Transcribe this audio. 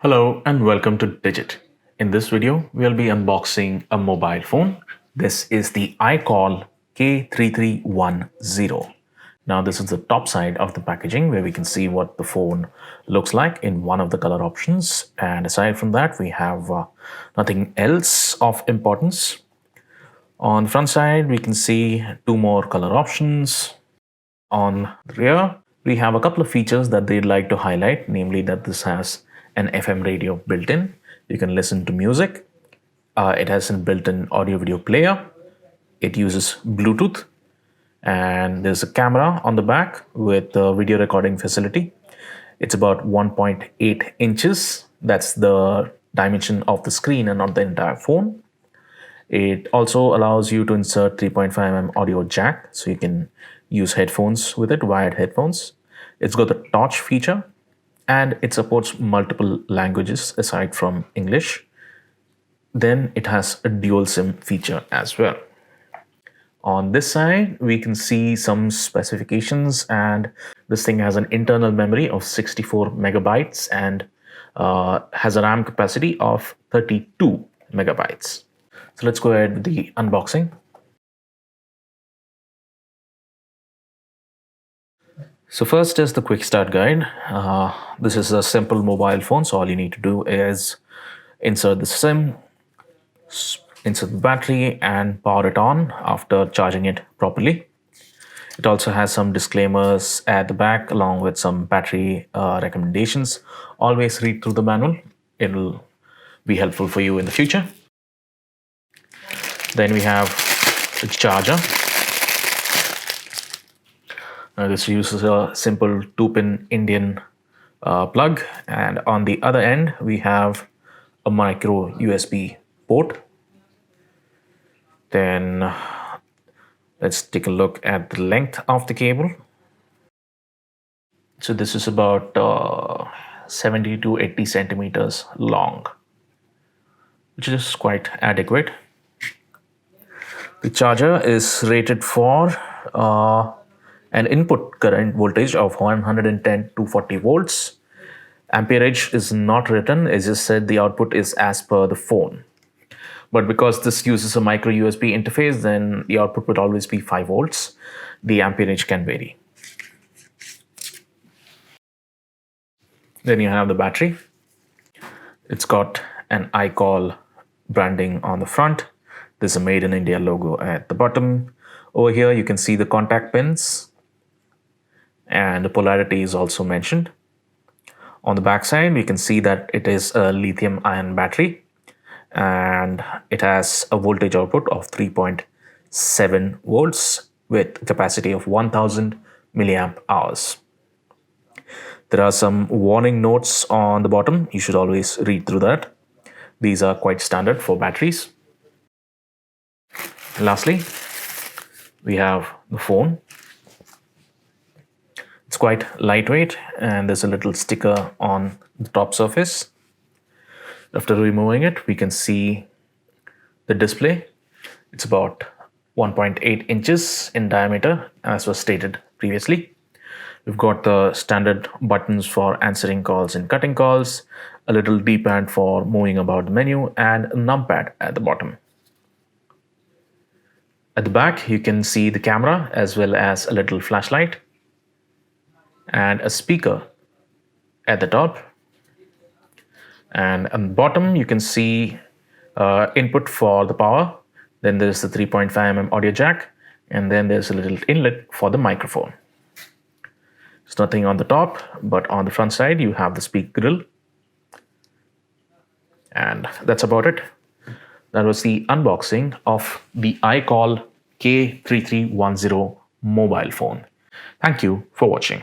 Hello and welcome to Digit. In this video, we'll be unboxing a mobile phone. This is the KALL K3310. Now this is the top side of the packaging where we can see what the phone looks like in one of the color options. And aside from that, we have nothing else of importance. On the front side, we can see two more color options. On the rear, we have a couple of features that they'd like to highlight, namely that this has an FM radio built in. You can listen to music. It has a built-in audio-video player. It uses Bluetooth. And there's a camera on the back with a video recording facility. It's about 1.8 inches. That's the dimension of the screen and not the entire phone. It also allows you to insert 3.5mm audio jack, so you can use headphones with it, wired headphones. It's got the torch feature, and it supports multiple languages aside from English. Then it has a dual SIM feature as well. On this side, we can see some specifications, and this thing has an internal memory of 64 megabytes and has a RAM capacity of 32 megabytes. So let's go ahead with the unboxing. So first is the quick start guide. This is a simple mobile phone, so all you need to do is insert the SIM, insert the battery, and power it on after charging it properly. It also has some disclaimers at the back along with some battery recommendations. Always read through the manual. It'll be helpful for you in the future. Then we have the charger. This uses a simple 2-pin Indian plug, and on the other end we have a micro USB port. Then let's take a look at the length of the cable. So this is about 70 to 80 centimeters long, which is quite adequate. The charger is rated for an input current voltage of 110 to 40 volts. Amperage is not written, as just said the output is as per the phone. But because this uses a micro USB interface, then the output would always be 5 volts. The amperage can vary. Then you have the battery. It's got an KALL branding on the front. There's a Made in India logo at the bottom. Over here, you can see the contact pins, and the polarity is also mentioned. On the back side, we can see that it is a lithium-ion battery, and it has a voltage output of 3.7 volts with capacity of 1000 milliamp hours. There are some warning notes on the bottom. You should always read through that. These are quite standard for batteries. Lastly, we have the phone. It's quite lightweight, and there's a little sticker on the top surface. After removing it, we can see the display. It's about 1.8 inches in diameter, as was stated previously. We've got the standard buttons for answering calls and cutting calls, a little D-pad for moving about the menu, and a numpad at the bottom. At the back, you can see the camera as well as a little flashlight and a speaker at the top. And on the bottom, you can see input for the power. Then there's the 3.5mm audio jack, and then there's a little inlet for the microphone. There's nothing on the top, but on the front side, you have the speak grill. And that's about it. That was the unboxing of the KALL K3310 mobile phone. Thank you for watching.